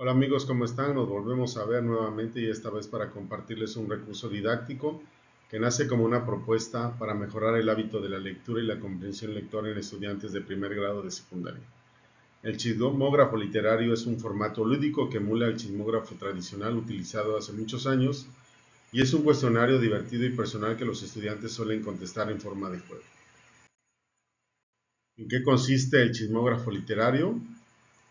Hola amigos, ¿cómo están? Nos volvemos a ver nuevamente y esta vez para compartirles un recurso didáctico que nace como una propuesta para mejorar el hábito de la lectura y la comprensión lectora en estudiantes de primer grado de secundaria. El chismógrafo literario es un formato lúdico que emula el chismógrafo tradicional utilizado hace muchos años y es un cuestionario divertido y personal que los estudiantes suelen contestar en forma de juego. ¿En qué consiste el chismógrafo literario?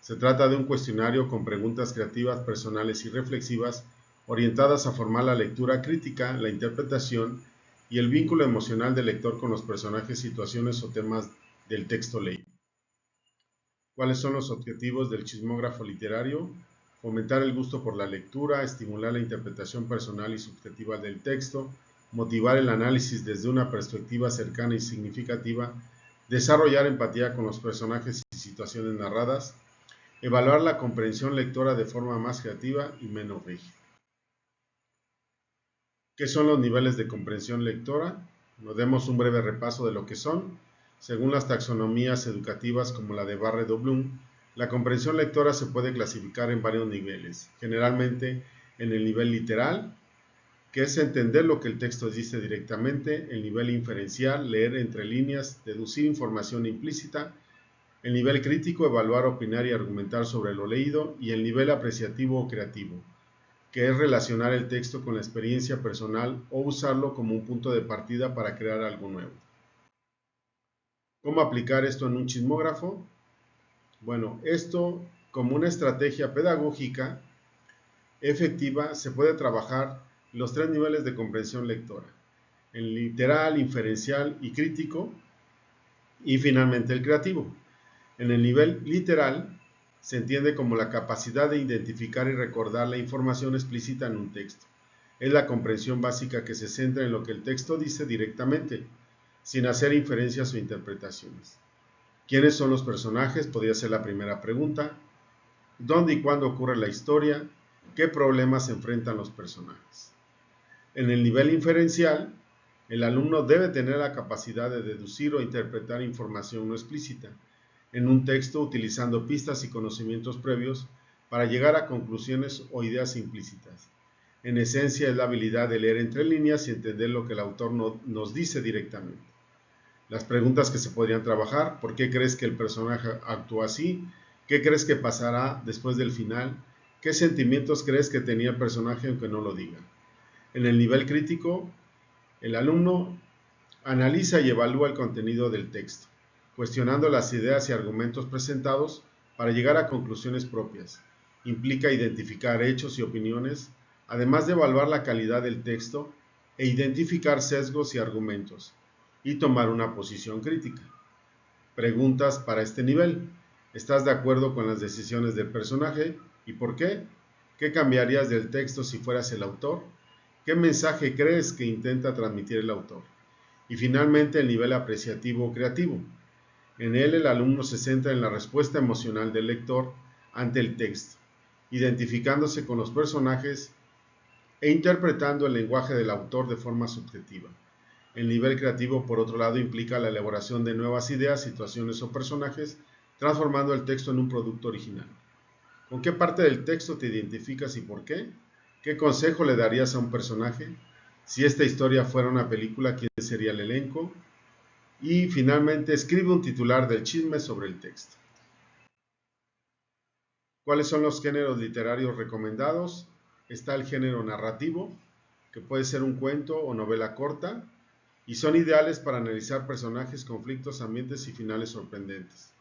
Se trata de un cuestionario con preguntas creativas, personales y reflexivas orientadas a formar la lectura crítica, la interpretación y el vínculo emocional del lector con los personajes, situaciones o temas del texto leído. ¿Cuáles son los objetivos del chismógrafo literario? Fomentar el gusto por la lectura, estimular la interpretación personal y subjetiva del texto, motivar el análisis desde una perspectiva cercana y significativa, desarrollar empatía con los personajes y situaciones narradas, evaluar la comprensión lectora de forma más creativa y menos rígida. ¿Qué son los niveles de comprensión lectora? Nos demos un breve repaso de lo que son. Según las taxonomías educativas como la de Barrett o Bloom, la comprensión lectora se puede clasificar en varios niveles, generalmente en el nivel literal, que es entender lo que el texto dice directamente, el nivel inferencial, leer entre líneas, deducir información implícita, el nivel crítico, evaluar, opinar y argumentar sobre lo leído, y el nivel apreciativo o creativo, que es relacionar el texto con la experiencia personal o usarlo como un punto de partida para crear algo nuevo. ¿Cómo aplicar esto en un chismógrafo? Bueno, esto como una estrategia pedagógica efectiva se puede trabajar los tres niveles de comprensión lectora, el literal, inferencial y crítico, y finalmente el creativo. En el nivel literal se entiende como la capacidad de identificar y recordar la información explícita en un texto. Es la comprensión básica que se centra en lo que el texto dice directamente, sin hacer inferencias o interpretaciones. ¿Quiénes son los personajes? Podría ser la primera pregunta. ¿Dónde y cuándo ocurre la historia? ¿Qué problemas se enfrentan los personajes? En el nivel inferencial, el alumno debe tener la capacidad de deducir o interpretar información no explícita en un texto utilizando pistas y conocimientos previos para llegar a conclusiones o ideas implícitas. En esencia, es la habilidad de leer entre líneas y entender lo que el autor nos dice directamente. Las preguntas que se podrían trabajar: ¿por qué crees que el personaje actúa así? ¿Qué crees que pasará después del final? ¿Qué sentimientos crees que tenía el personaje aunque no lo diga? En el nivel crítico, el alumno analiza y evalúa el contenido del texto, cuestionando las ideas y argumentos presentados para llegar a conclusiones propias. Implica identificar hechos y opiniones, además de evaluar la calidad del texto e identificar sesgos y argumentos, y tomar una posición crítica. Preguntas para este nivel: ¿estás de acuerdo con las decisiones del personaje y por qué? ¿Qué cambiarías del texto si fueras el autor? ¿Qué mensaje crees que intenta transmitir el autor? Y finalmente, el nivel apreciativo creativo. En él el alumno se centra en la respuesta emocional del lector ante el texto, identificándose con los personajes e interpretando el lenguaje del autor de forma subjetiva. El nivel creativo, por otro lado, implica la elaboración de nuevas ideas, situaciones o personajes, transformando el texto en un producto original. ¿Con qué parte del texto te identificas y por qué? ¿Qué consejo le darías a un personaje? Si esta historia fuera una película, ¿quién sería el elenco? Y finalmente, escribe un titular del chisme sobre el texto. ¿Cuáles son los géneros literarios recomendados? Está el género narrativo, que puede ser un cuento o novela corta, y son ideales para analizar personajes, conflictos, ambientes y finales sorprendentes.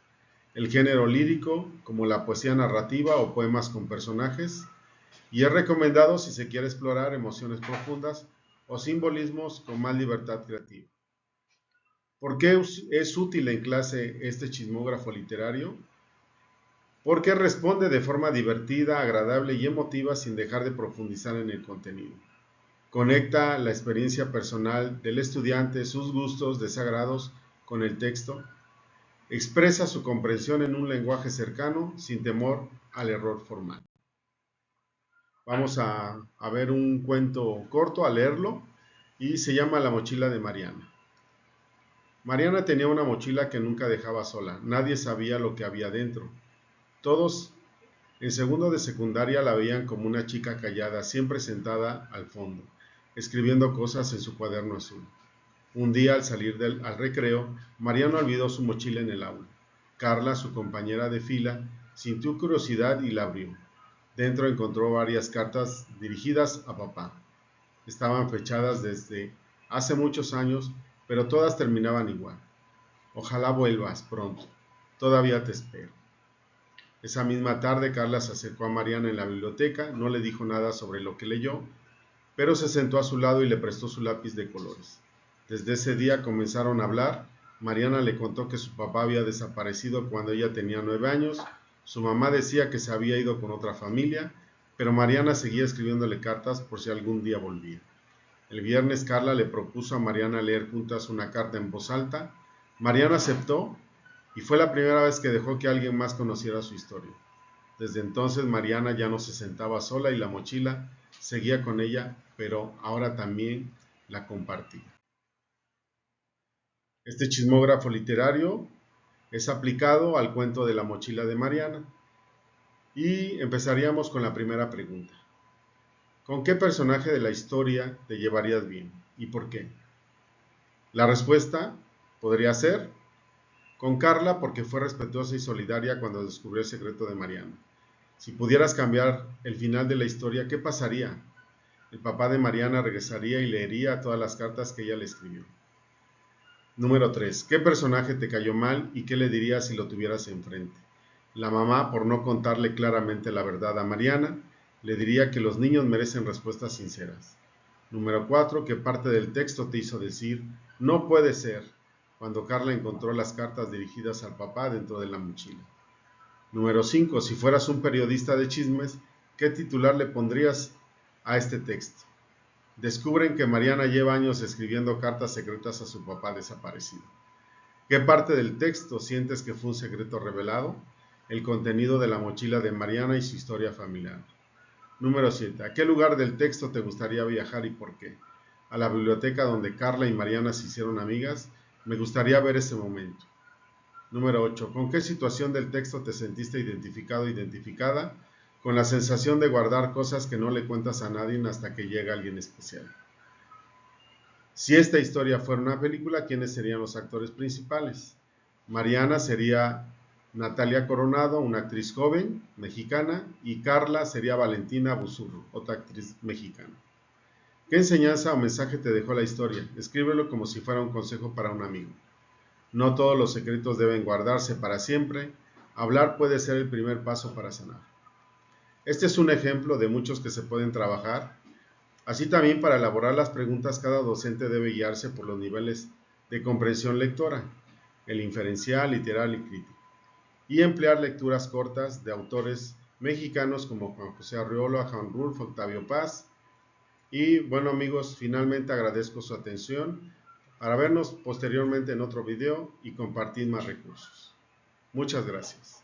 El género lírico, como la poesía narrativa o poemas con personajes, y es recomendado si se quiere explorar emociones profundas o simbolismos con más libertad creativa. ¿Por qué es útil en clase este chismógrafo literario? Porque responde de forma divertida, agradable y emotiva sin dejar de profundizar en el contenido. Conecta la experiencia personal del estudiante, sus gustos, desagrados con el texto. Expresa su comprensión en un lenguaje cercano sin temor al error formal. Vamos a ver un cuento corto, a leerlo, y se llama La mochila de Mariana. Mariana tenía una mochila que nunca dejaba sola. Nadie sabía lo que había dentro. Todos En segundo de secundaria la veían como una chica callada, siempre sentada al fondo, escribiendo cosas en su cuaderno azul. Un día, al salir al recreo, Mariana olvidó su mochila en el aula. Carla, su compañera de fila, sintió curiosidad y la abrió. Dentro encontró varias cartas dirigidas a papá. Estaban fechadas desde hace muchos años, pero todas terminaban igual. Ojalá vuelvas pronto. Todavía te espero. Esa misma tarde, Carla se acercó a Mariana en la biblioteca, no le dijo nada sobre lo que leyó, pero se sentó a su lado y le prestó su lápiz de colores. Desde ese día comenzaron a hablar. Mariana le contó que su papá había desaparecido cuando ella tenía 9 años, su mamá decía que se había ido con otra familia, pero Mariana seguía escribiéndole cartas por si algún día volvía. El viernes Carla le propuso a Mariana leer juntas una carta en voz alta. Mariana aceptó y fue la primera vez que dejó que alguien más conociera su historia. Desde entonces Mariana ya no se sentaba sola y la mochila seguía con ella, pero ahora también la compartía. Este chismógrafo literario es aplicado al cuento de la mochila de Mariana. Y empezaríamos con la primera pregunta. ¿Con qué personaje de la historia te llevarías bien y por qué? La respuesta podría ser con Carla, porque fue respetuosa y solidaria cuando descubrió el secreto de Mariana. Si pudieras cambiar el final de la historia, ¿qué pasaría? El papá de Mariana regresaría y leería todas las cartas que ella le escribió. Número 3. ¿Qué personaje te cayó mal y qué le dirías si lo tuvieras enfrente? La mamá, por no contarle claramente la verdad a Mariana, le diría que los niños merecen respuestas sinceras. Número 4. ¿Qué parte del texto te hizo decir no puede ser cuando Carla encontró las cartas dirigidas al papá dentro de la mochila? Número 5. Si fueras un periodista de chismes, ¿qué titular le pondrías a este texto? Descubren que Mariana lleva años escribiendo cartas secretas a su papá desaparecido. ¿Qué parte del texto sientes que fue un secreto revelado? El contenido de la mochila de Mariana y su historia familiar. Número 7. ¿A qué lugar del texto te gustaría viajar y por qué? A la biblioteca donde Carla y Mariana se hicieron amigas. Me gustaría ver ese momento. Número 8. ¿Con qué situación del texto te sentiste identificado o identificada? Con la sensación de guardar cosas que no le cuentas a nadie hasta que llega alguien especial. Si esta historia fuera una película, ¿quiénes serían los actores principales? Mariana sería Natalia Coronado, una actriz joven mexicana, y Carla sería Valentina Buzurro, otra actriz mexicana. ¿Qué enseñanza o mensaje te dejó la historia? Escríbelo como si fuera un consejo para un amigo. No todos los secretos deben guardarse para siempre. Hablar puede ser el primer paso para sanar. Este es un ejemplo de muchos que se pueden trabajar. Así también, para elaborar las preguntas, cada docente debe guiarse por los niveles de comprensión lectora, el inferencial, literal y crítico, y emplear lecturas cortas de autores mexicanos como Juan José Arreola, Juan Rulfo, Octavio Paz. Y bueno, amigos, finalmente agradezco su atención para vernos posteriormente en otro video y compartir más recursos. Muchas gracias.